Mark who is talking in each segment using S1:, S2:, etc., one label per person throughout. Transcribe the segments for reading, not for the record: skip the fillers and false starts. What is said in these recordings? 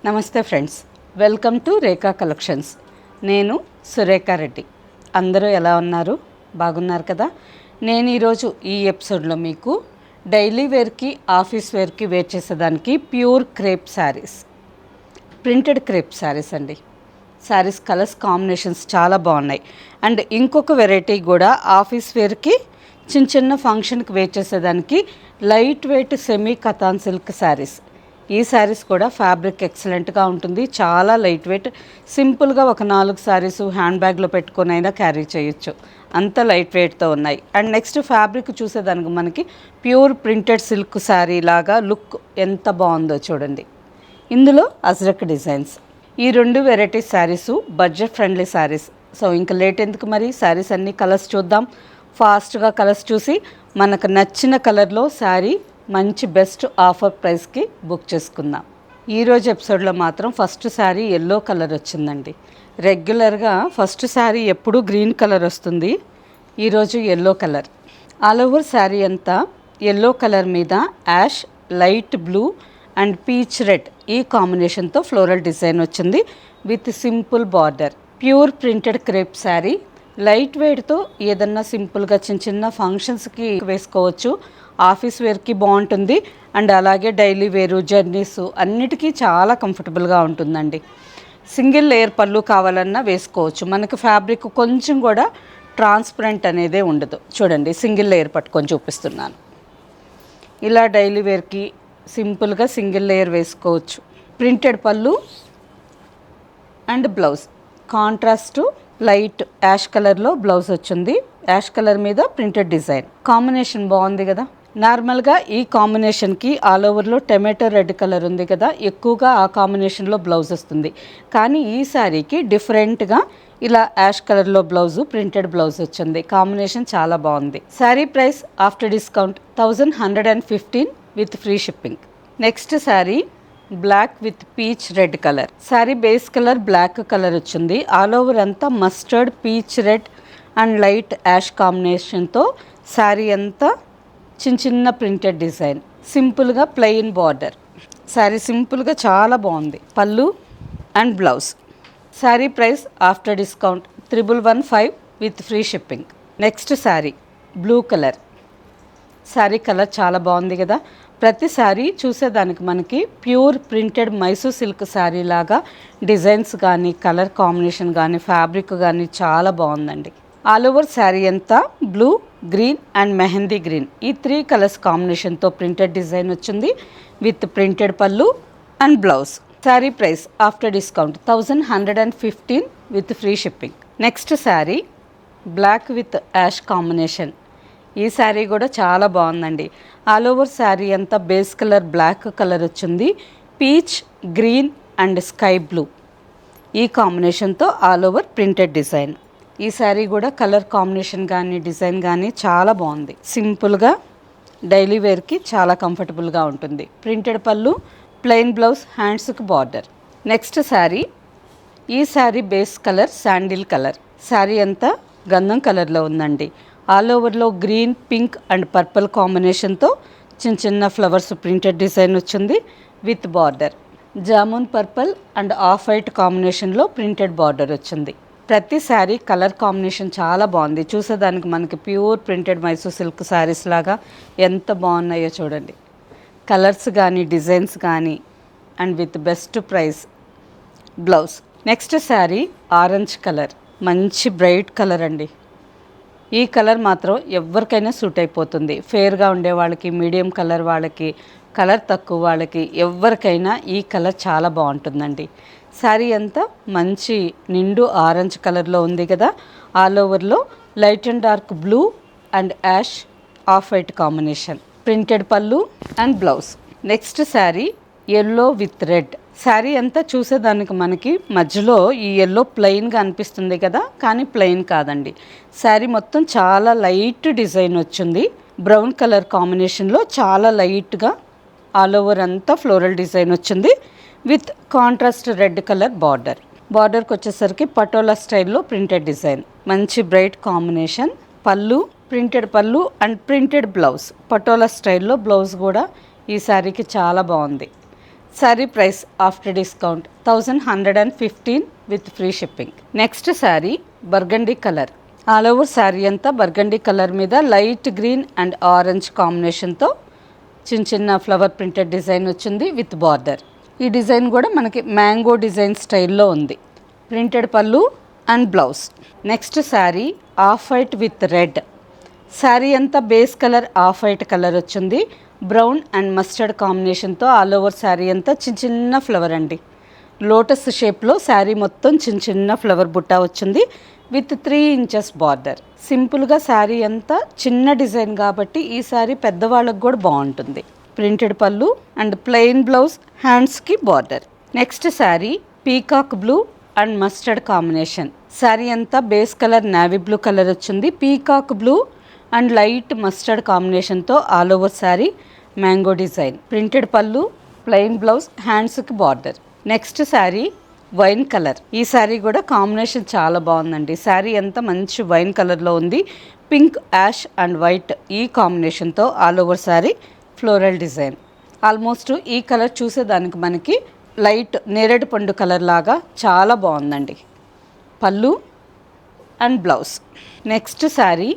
S1: నమస్తే friends, welcome to Rekha collections. నేను సురేఖా రెడ్డి. అందరూ ఎలా ఉన్నారు? బాగున్నారు కదా? నేను ఈరోజు ఈ ఎపిసోడ్లో మీకు డైలీ వేర్కి, ఆఫీస్ వేర్కి వేర్ చేసేదానికి pure crepe saris, printed crepe saris అండి. శారీస్ కలర్స్ కాంబినేషన్స్ చాలా బాగున్నాయి. అండ్ ఇంకొక వెరైటీ కూడా ఆఫీస్ వేర్కి, చిన్న చిన్న ఫంక్షన్కి వేర్ చేసేదానికి light weight semi katan silk saris. ఈ శారీస్ కూడా ఫ్యాబ్రిక్ ఎక్సలెంట్గా ఉంటుంది, చాలా లైట్ వెయిట్. సింపుల్గా ఒక 4 శారీస్ హ్యాండ్ బ్యాగ్లో పెట్టుకొని అయినా క్యారీ చేయొచ్చు, అంత లైట్ వెయిట్తో ఉన్నాయి. అండ్ నెక్స్ట్ ఫ్యాబ్రిక్ చూసేదానికి మనకి ప్యూర్ ప్రింటెడ్ సిల్క్ శారీ లాగా లుక్ ఎంత బాగుందో చూడండి. ఇందులో అజ్రక్ డిజైన్స్. ఈ 2 variety saris budget friendly saris. So ఇంకా లేట్ ఎందుకు, మరి శారీస్ అన్ని కలర్స్ చూద్దాం. ఫాస్ట్గా కలర్స్ చూసి మనకు నచ్చిన కలర్లో శారీ మంచి బెస్ట్ ఆఫర్ ప్రైస్కి బుక్ చేసుకుందాం. ఈరోజు ఎపిసోడ్లో మాత్రం ఫస్ట్ శారీ ఎల్లో కలర్ వచ్చిందండి. రెగ్యులర్గా ఫస్ట్ శారీ ఎప్పుడూ గ్రీన్ కలర్ వస్తుంది, ఈరోజు yellow colour. All over sari అంతా ఎల్లో కలర్ మీద ash, light blue and peach red ఈ కాంబినేషన్తో ఫ్లోరల్ డిజైన్ వచ్చింది with simple border. Pure printed crepe sari, light వెయిట్తో ఏదన్నా సింపుల్గా చిన్న చిన్న ఫంక్షన్స్కి వేసుకోవచ్చు, ఆఫీస్ వేర్కి బాగుంటుంది. అండ్ అలాగే డైలీ వేరు, జర్నీస్ అన్నిటికీ చాలా కంఫర్టబుల్గా ఉంటుందండి. సింగిల్ లేయర్ పళ్ళు కావాలన్నా వేసుకోవచ్చు. మనకు ఫ్యాబ్రిక్ కొంచెం కూడా ట్రాన్స్పరెంట్ అనేదే ఉండదు. చూడండి, సింగిల్ లేయర్ పట్టుకొని చూపిస్తున్నాను. ఇలా డైలీ వేర్కి సింపుల్గా సింగిల్ లేయర్ వేసుకోవచ్చు. ప్రింటెడ్ పళ్ళు and blouse contrast light ash కలర్లో బ్లౌజ్ వచ్చింది. యాష్ కలర్ మీద ప్రింటెడ్ డిజైన్ కాంబినేషన్ బాగుంది కదా. నార్మల్గా ఈ కాంబినేషన్కి ఆల్ ఓవర్లో టమాటో రెడ్ కలర్ ఉంది కదా, ఎక్కువగా ఆ కాంబినేషన్లో బ్లౌజ్ వస్తుంది. కానీ ఈ శారీకి డిఫరెంట్గా ఇలా యాష్ కలర్లో బ్లౌజు, ప్రింటెడ్ బ్లౌజ్ వచ్చింది. కాంబినేషన్ చాలా బాగుంది. Sari price after discount 1115 with free shipping. Next sari black with peach red colour. Sari base colour black colour వచ్చింది. ఆల్ ఓవర్ అంతా mustard, peach red and light ash కాంబినేషన్తో శారీ అంతా చిన్న చిన్న ప్రింటెడ్ డిజైన్, సింపుల్గా ప్లెయిన్ బార్డర్. శారీ సింపుల్గా చాలా బాగుంది. పళ్ళు and blouse. Sari price after discount 1115 with free shipping. Next sari blue colour. Sari colour చాలా బాగుంది కదా. ప్రతి శారీ చూసేదానికి మనకి pure printed Mysore silk sari లాగా డిజైన్స్ కానీ, కలర్ కాంబినేషన్ కానీ, ఫ్యాబ్రిక్ కానీ చాలా బాగుందండి. ఆల్ ఓవర్ శారీ అంతా blue, green and mehndi green ఈ 3 కలర్స్ కాంబినేషన్తో ప్రింటెడ్ డిజైన్ వచ్చింది విత్ ప్రింటెడ్ పళ్ళు and blouse. Sari price after discount 1115 with free shipping. Next sari black with ash combination. ఈ శారీ కూడా చాలా బాగుందండి. ఆల్ ఓవర్ శారీ అంతా బేస్ కలర్ బ్లాక్ కలర్ వచ్చింది, peach, green and sky blue ఈ కాంబినేషన్తో ఆల్ ఓవర్ ప్రింటెడ్ డిజైన్. ఈ శారీ కూడా కలర్ కాంబినేషన్ కానీ, డిజైన్ కానీ చాలా బాగుంది. సింపుల్గా డైలీ వేర్కి చాలా కంఫర్టబుల్గా ఉంటుంది. ప్రింటెడ్ పళ్ళు, ప్లెయిన్ బ్లౌజ్, హ్యాండ్స్కి బార్డర్. నెక్స్ట్ శారీ, ఈ sari base colour sandal colour. Sari అంతా గంధం కలర్లో ఉందండి. ఆల్ ఓవర్లో గ్రీన్, పింక్ అండ్ పర్పుల్ కాంబినేషన్తో చిన్న చిన్న ఫ్లవర్స్ ప్రింటెడ్ డిజైన్ వచ్చింది with border. Jamun purple and off white కాంబినేషన్లో ప్రింటెడ్ బార్డర్ వచ్చింది. ప్రతి శారీ కలర్ కాంబినేషన్ చాలా బాగుంది. చూసేదానికి మనకి pure printed Mysore silk saris లాగా ఎంత బాగున్నాయో చూడండి. కలర్స్ కానీ, డిజైన్స్ కానీ and with best price. Blouse. Next sari orange colour, మంచి బ్రైట్ కలర్ అండి. ఈ కలర్ మాత్రం ఎవరికైనా సూట్ అయిపోతుంది. ఫేర్గా ఉండే వాళ్ళకి, మీడియం కలర్ వాళ్ళకి, కలర్ తక్కువ వాళ్ళకి, ఎవరికైనా ఈ కలర్ చాలా బాగుంటుందండి. శారీ అంతా మంచి నిండు ఆరెంజ్ కలర్లో ఉంది కదా. ఆల్ ఓవర్లో light and dark blue and ash off white combination. Printed పళ్ళు and blouse. Next sari yellow with red. Sari అంతా చూసేదానికి మనకి మధ్యలో ఈ ఎల్లో ప్లెయిన్గా అనిపిస్తుంది కదా, కానీ ప్లెయిన్ కాదండి. శారీ మొత్తం చాలా లైట్ డిజైన్ వచ్చింది. బ్రౌన్ కలర్ కాంబినేషన్లో చాలా లైట్గా ఆల్ ఓవర్ అంతా ఫ్లోరల్ డిజైన్ వచ్చింది with contrast red colour border. బార్డర్కి వచ్చేసరికి పటోలా స్టైల్లో ప్రింటెడ్ డిజైన్, మంచి బ్రైట్ కాంబినేషన్. పళ్ళు, ప్రింటెడ్ పళ్ళు అండ్ ప్రింటెడ్ బ్లౌజ్. పటోలా స్టైల్లో బ్లౌజ్ కూడా ఈ శారీకి చాలా బాగుంది. Sari price after discount 1115 with free shipping. Next sari burgundy colour. All over sari అంతా బర్గండీ కలర్ మీద లైట్ గ్రీన్ అండ్ ఆరెంజ్ కాంబినేషన్తో చిన్న చిన్న ఫ్లవర్ ప్రింటెడ్ డిజైన్ వచ్చింది విత్ బార్డర్. ఈ డిజైన్ కూడా మనకి మ్యాంగో డిజైన్ స్టైల్లో ఉంది. ప్రింటెడ్ పళ్ళు and blouse. Next sari off white with red. Sari అంతా base colour off white colour వచ్చింది. బ్రౌన్ అండ్ మస్టర్డ్ కాంబినేషన్తో ఆల్ ఓవర్ శారీ అంతా చిన్న చిన్న ఫ్లవర్ అండి. లోటస్ షేప్లో శారీ మొత్తం చిన్న చిన్న ఫ్లవర్ బుట్ట వచ్చింది విత్ 3 ఇంచెస్ బార్డర్. సింపుల్గా శారీ అంతా చిన్న డిజైన్ కాబట్టి ఈ శారీ పెద్దవాళ్ళకు కూడా బాగుంటుంది. ప్రింటెడ్ పళ్ళు అండ్ ప్లెయిన్ బ్లౌజ్, హ్యాండ్స్కి border. Next sari peacock blue and mustard combination. Sari అంతా base colour navy blue colour వచ్చింది. Peacock blue and light mustard కాంబినేషన్తో all over sari mango design. Printed pallu, plain blouse, హ్యాండ్స్కి border. Next sari wine colour. ఈ శారీ కూడా combination చాలా బాగుందండి. శారీ అంతా మంచి వైన్ కలర్లో ఉంది. పింక్, యాష్ అండ్ వైట్ ఈ కాంబినేషన్తో all over sari floral design. Almost ఈ కలర్ చూసేదానికి మనకి లైట్ నేరేడు పండు కలర్ లాగా చాలా బాగుందండి. Pallu and blouse. Next sari.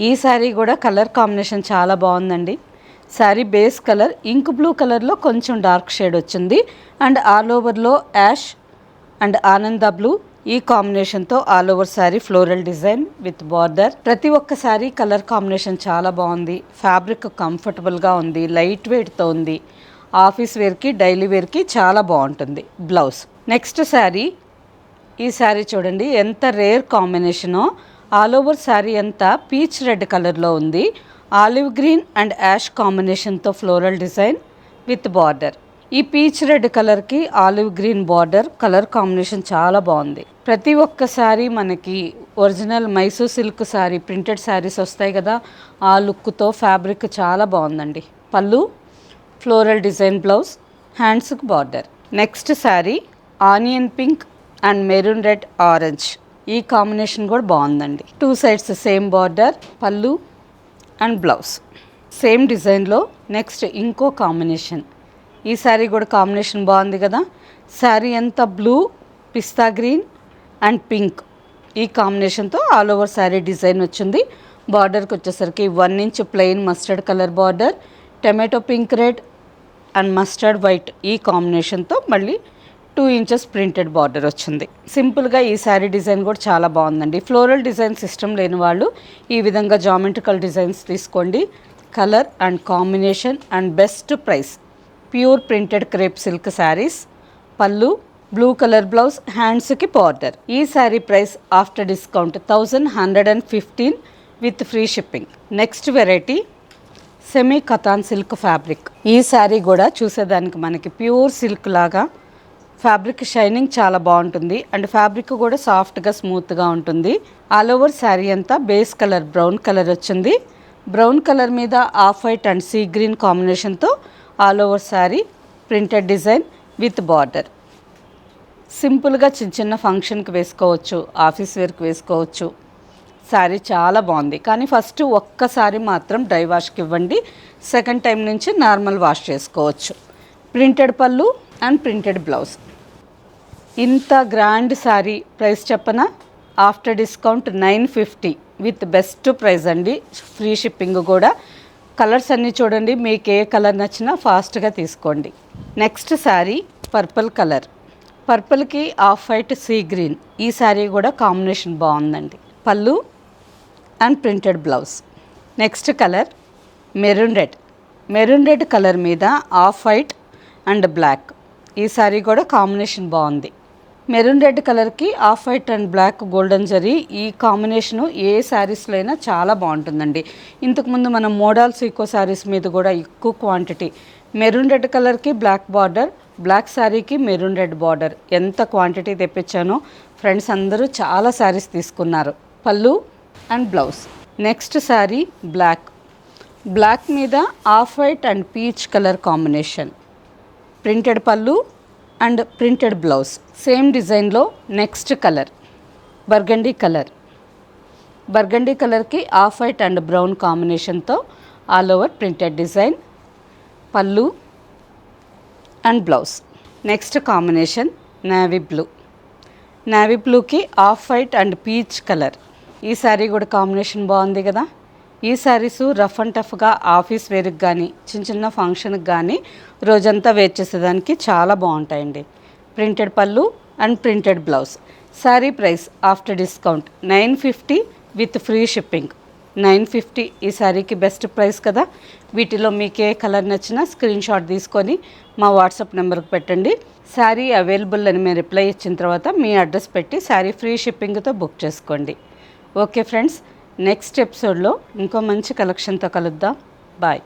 S1: ఈ శారీ కూడా కలర్ కాంబినేషన్ చాలా బాగుందండి. Sari base colour ink blue కలర్లో కొంచెం డార్క్ షేడ్ వచ్చింది అండ్ ఆల్ ఓవర్లో యాష్ అండ్ ఆనంద బ్లూ ఈ కాంబినేషన్తో all over sari floral design with border. ప్రతి ఒక్క శారీ కలర్ కాంబినేషన్ చాలా బాగుంది. ఫ్యాబ్రిక్ కంఫర్టబుల్గా ఉంది, లైట్ వెయిట్తో ఉంది. ఆఫీస్ వేర్కి, డైలీ వేర్కి చాలా బాగుంటుంది. బ్లౌజ్. నెక్స్ట్ శారీ. ఈ శారీ చూడండి ఎంత రేర్ కాంబినేషనో. ఆల్ ఓవర్ శారీ అంతా పీచ్ రెడ్ కలర్లో ఉంది. ఆలివ్ గ్రీన్ అండ్ యాష్ కాంబినేషన్తో ఫ్లోరల్ డిజైన్ విత్ బార్డర్. ఈ పీచ్ రెడ్ కలర్కి olive green border colour combination చాలా బాగుంది. ప్రతి ఒక్క శారీ మనకి original Mysore silk sari printed saris వస్తాయి కదా, ఆ లుక్తో ఫ్యాబ్రిక్ చాలా బాగుందండి. పళ్ళు, ఫ్లోరల్ డిజైన్ బ్లౌజ్, హ్యాండ్స్కి border. Next sari onion pink and maroon red orange ఈ కాంబినేషన్ కూడా బాగుందండి. 2 సైడ్స్ సేమ్ బార్డర్, పళ్ళు అండ్ బ్లౌజ్. సేమ్ డిజైన్లో నెక్స్ట్ ఇంకో కాంబినేషన్. ఈ శారీ కూడా కాంబినేషన్ బాగుంది కదా. శారీ అంతా blue, pista green and pink ఈ కాంబినేషన్తో ఆల్ ఓవర్ శారీ డిజైన్ వచ్చింది. బార్డర్కి వచ్చేసరికి 1 inch plain mustard colour border, tomato pink red and mustard white ఈ కాంబినేషన్తో మళ్ళీ 2 ఇంచెస్ ప్రింటెడ్ బార్డర్ వచ్చింది. సింపుల్గా ఈ శారీ డిజైన్ కూడా చాలా బాగుందండి. ఫ్లోరల్ డిజైన్ సిస్టమ్ లేని వాళ్ళు ఈ విధంగా జామెట్రికల్ డిజైన్స్ తీసుకోండి. Colour and combination and best price. Pure printed crepe silk saris. పళ్ళు, బ్లూ కలర్ బ్లౌజ్, హ్యాండ్స్కి బార్డర్. ఈ sari price after discount 1115 with free shipping. Next variety semi katan silk fabric. ఈ శారీ కూడా చూసేదానికి మనకి ప్యూర్ సిల్క్ లాగా ఫ్యాబ్రిక్ షైనింగ్ చాలా బాగుంటుంది అండ్ ఫ్యాబ్రిక్ కూడా సాఫ్ట్గా స్మూత్గా ఉంటుంది. ఆల్ ఓవర్ శారీ అంతా బేస్ కలర్ బ్రౌన్ కలర్ వచ్చింది. బ్రౌన్ కలర్ మీద off white and sea green కాంబినేషన్తో all over sari printed design with border. సింపుల్గా చిన్న చిన్న ఫంక్షన్కి వేసుకోవచ్చు, ఆఫీస్ వేర్కి వేసుకోవచ్చు. శారీ చాలా బాగుంది. కానీ ఫస్ట్ ఒక్కసారి మాత్రం డ్రై వాష్కి ఇవ్వండి. సెకండ్ టైం నుంచి నార్మల్ వాష్ చేసుకోవచ్చు. ప్రింటెడ్ పళ్ళు అండ్ ప్రింటెడ్ బ్లౌజ్. ఇంత గ్రాండ్ శారీ ప్రైస్ చెప్పనా? After discount 950 with best price అండి. ఫ్రీ షిప్పింగ్ కూడా. కలర్స్ అన్నీ చూడండి, మీకు ఏ కలర్ నచ్చినా ఫాస్ట్గా తీసుకోండి. Next sari purple colour. పర్పుల్కి ఆఫ్ వైట్ సీ గ్రీన్ ఈ శారీ కూడా కాంబినేషన్ బాగుందండి. Pallu and printed blouse. Next colour maroon red. Maroon red colour మీద ఆఫ్ వైట్ అండ్ బ్లాక్ ఈ శారీ కూడా కాంబినేషన్ బాగుంది. మెరూన్ రెడ్ కలర్కి off white and black golden zari ఈ కాంబినేషను ఏ శారీస్లో అయినా చాలా బాగుంటుందండి. ఇంతకుముందు మనం మోడల్ సీకో శారీస్ మీద కూడా ఎక్కువ క్వాంటిటీ మెరూన్ రెడ్ కలర్కి బ్లాక్ బార్డర్, బ్లాక్ శారీకి మెరూన్ రెడ్ బార్డర్ ఎంత క్వాంటిటీ తెప్పించానో ఫ్రెండ్స్ అందరూ చాలా శారీస్ తీసుకున్నారు. Pallu and blouse. Next sari black. Black మీద off white and peach colour combination. Printed పళ్ళు అండ్ ప్రింటెడ్ బ్లౌజ్. సేమ్ డిజైన్లో next colour burgundy colour. Burgundy కలర్కి ఆఫ్ వైట్ అండ్ బ్రౌన్ కాంబినేషన్తో all over printed design. Pallu and blouse. Next combination navy blue. Navy బ్లూకి off white and peach colour. ఈ శారీ కూడా combination బాగుంది కదా. ఈ శారీస్ రఫ్ అండ్ టఫ్గా ఆఫీస్ వేర్కి కానీ చిన్న చిన్న ఫంక్షన్కి కానీ రోజంతా వేర్ చేసేదానికి చాలా బాగుంటాయండి. ప్రింటెడ్ పళ్ళు and printed blouse. Sari price after discount 950 with free shipping. 950 ఈ శారీకి బెస్ట్ ప్రైస్ కదా. వీటిలో మీకు ఏ కలర్ నచ్చినా స్క్రీన్ షాట్ తీసుకొని మా వాట్సాప్ నెంబర్కి పెట్టండి. శారీ అవైలబుల్ అని మేము రిప్లై ఇచ్చిన తర్వాత మీ అడ్రస్ పెట్టి శారీ ఫ్రీ షిప్పింగ్తో బుక్ చేసుకోండి. ఓకే ఫ్రెండ్స్, నెక్స్ట్ ఎపిసోడ్లో ఇంకో మంచి కలెక్షన్తో కలుద్దాం. బాయ్.